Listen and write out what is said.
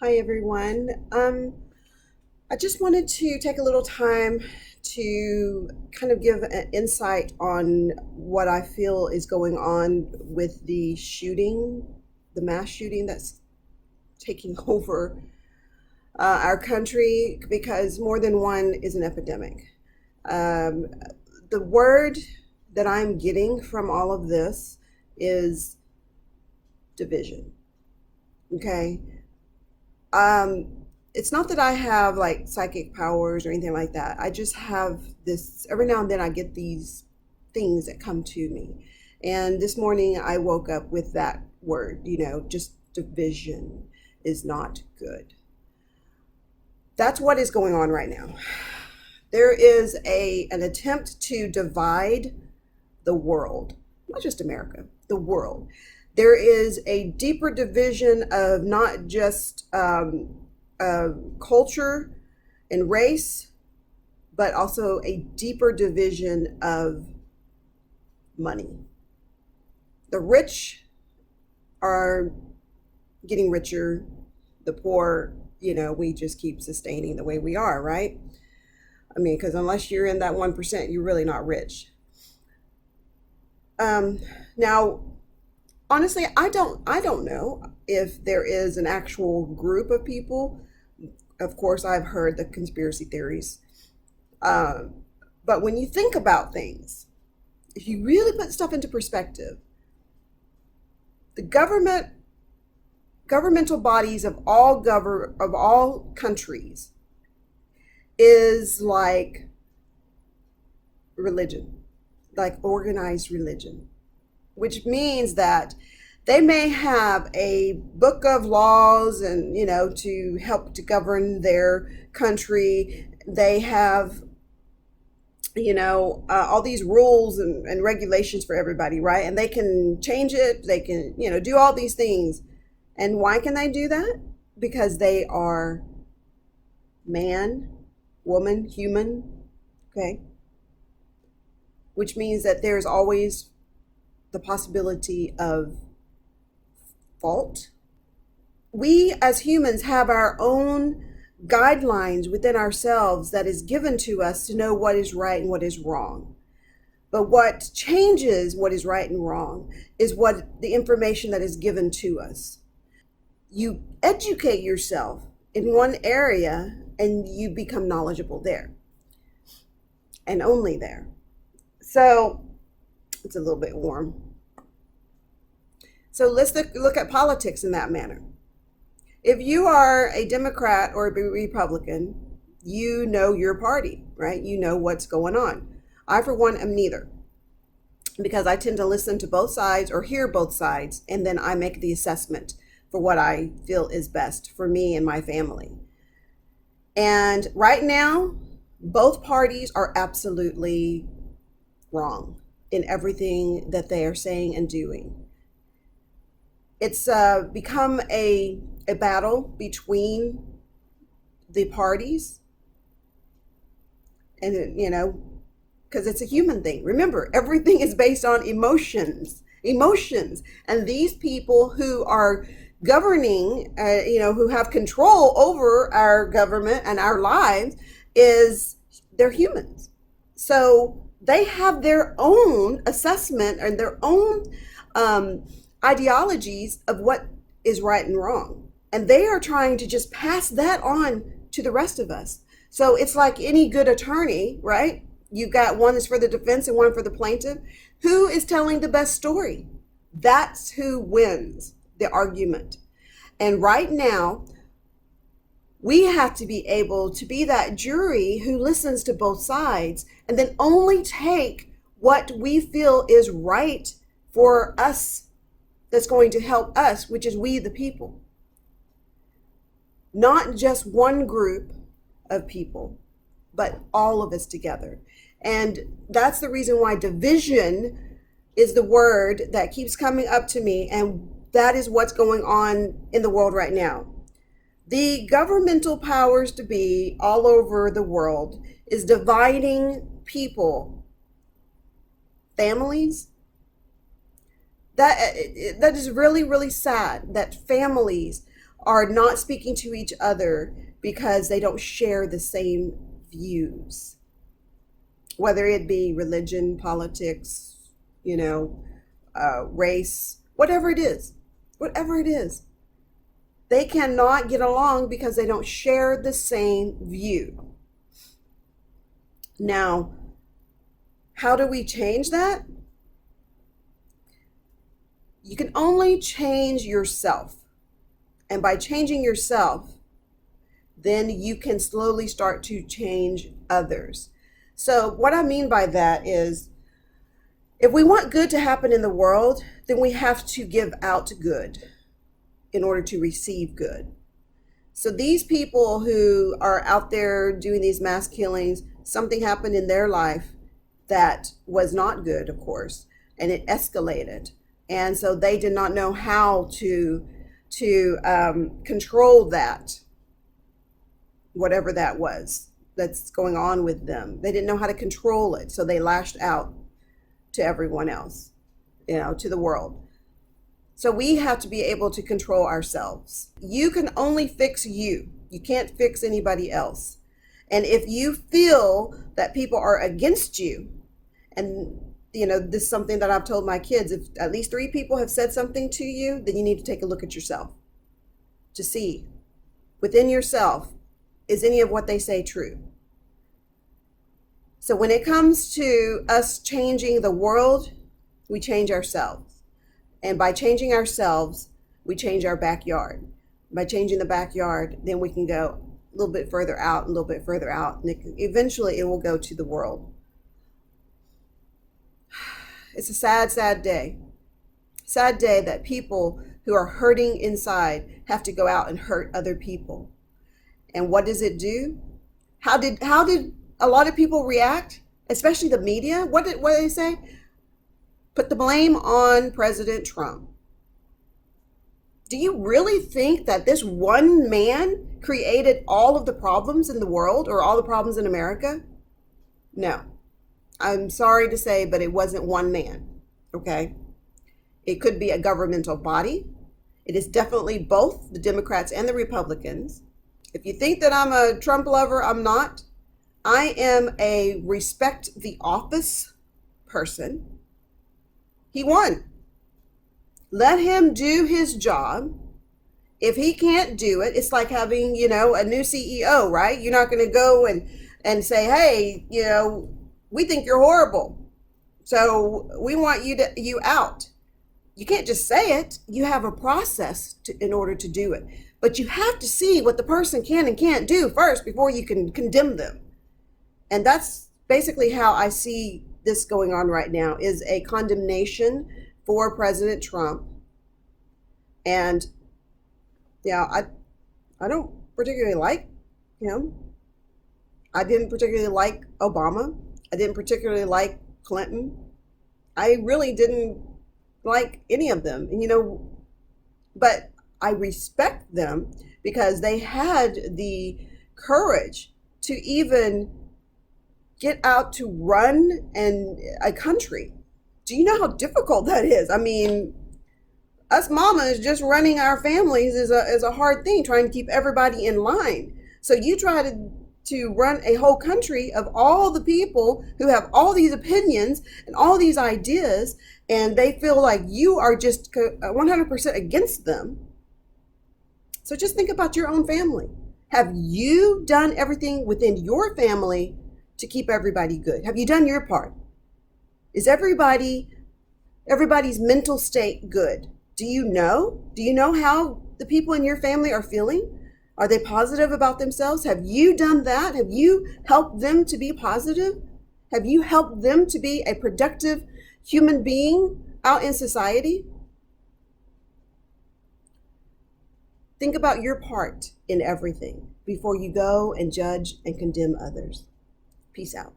Hi, everyone. I just wanted to take a little time to kind of give an insight on what I feel is going on with the shooting, the mass shooting that's taking over our country because more than one is an epidemic. Um, the word that I'm getting from all of this is division. Okay. Um, it's not that I have like psychic powers or anything like that. I just have this, every now and then I get these things that come to me. And this morning I woke up with that word, just division is not good. That's what is going on right now. There is an attempt to divide the world, not just America, the world. There is a deeper division of not just culture and race, but also a deeper division of money. The rich are getting richer, the poor, we just keep sustaining the way we are, right? I mean, because unless you're in that 1%, you're really not rich. Now, honestly, I don't know if there is an actual group of people. Of course, I've heard the conspiracy theories. Um, but when you think about things, if you really put stuff into perspective, the governmental bodies of all countries is like religion, like organized religion, which means that they may have a book of laws and to help to govern their country. They have all these rules and regulations for everybody, right? And they can change it, they can do all these things. And why can they do that? Because they are man, woman, human. Okay, which means that there's always the possibility of fault. We as humans have our own guidelines within ourselves that is given to us to know what is right and what is wrong. But what changes what is right and wrong is what the information that is given to us. You educate yourself in one area and you become knowledgeable there and only there. So it's a little bit warm. So let's look at politics in that manner. If you are a Democrat or a Republican, you know your party, right? You know what's going on. I, for one, am neither because I tend to listen to both sides or hear both sides, and then I make the assessment for what I feel is best for me and my family. And right now, both parties are absolutely wrong in everything that they are saying and doing. It's become a battle between the parties, and because it's a human thing. Remember, everything is based on emotions, and these people who are governing, who have control over our government and our lives, they're humans. So they have their own assessment and their own ideologies of what is right and wrong. And they are trying to just pass that on to the rest of us. So it's like any good attorney, right? You've got one that's for the defense and one for the plaintiff. Who is telling the best story? That's who wins the argument. And right now, we have to be able to be that jury who listens to both sides and then only take what we feel is right for us, that's going to help us, which is we the people. Not just one group of people, but all of us together. And that's the reason why division is the word that keeps coming up to me. And that is what's going on in the world right now. The governmental powers to be all over the world is dividing people, families. That is really, really sad that families are not speaking to each other because they don't share the same views, whether it be religion, politics, you know, race, whatever it is, whatever it is. They cannot get along because they don't share the same view. Now, how do we change that? You can only change yourself. And by changing yourself, then you can slowly start to change others. So what I mean by that is, if we want good to happen in the world, then we have to give out good in order to receive good. So these people who are out there doing these mass killings, something happened in their life that was not good, of course, and it escalated. And so they did not know how to control that, whatever that was that's going on with them. They didn't know how to control it, so they lashed out to everyone else, to the world. So we have to be able to control ourselves. You can only fix you. You can't fix anybody else. And if you feel that people are against you, and this is something that I've told my kids, if at least 3 people have said something to you, then you need to take a look at yourself to see within yourself, is any of what they say true? So when it comes to us changing the world, we change ourselves. And by changing ourselves, we change our backyard. By changing the backyard, then we can go a little bit further out, a little bit further out, and eventually it will go to the world. It's a sad, sad day. Sad day that people who are hurting inside have to go out and hurt other people. And what does it do? How did a lot of people react, especially the media? What did they say? Put the blame on President Trump. Do you really think that this one man created all of the problems in the world, or all the problems in America? No. I'm sorry to say, but it wasn't one man, okay? It could be a governmental body. It is definitely both the Democrats and the Republicans. If you think that I'm a Trump lover, I'm not. I am a respect the office person. He won. Let him do his job. If he can't do it, it's like having, a new CEO, right? You're not going to go and say, hey, we think you're horrible, so we want you out. You can't just say it. You have a process in order to do it. But you have to see what the person can and can't do first before you can condemn them. And that's basically how I see this going on right now, is a condemnation for President Trump. And I don't particularly like him. I didn't particularly like Obama. I didn't particularly like Clinton. I really didn't like any of them, but I respect them because they had the courage to even get out to run a country. Do you know how difficult that is? I mean, us mamas just running our families is a hard thing, trying to keep everybody in line. So you try to run a whole country of all the people who have all these opinions and all these ideas, and they feel like you are just 100% against them. So just think about your own family. Have you done everything within your family to keep everybody good? Have you done your part? Is everybody's mental state good? Do you know? Do you know how the people in your family are feeling? Are they positive about themselves? Have you done that? Have you helped them to be positive? Have you helped them to be a productive human being out in society? Think about your part in everything before you go and judge and condemn others. Peace out.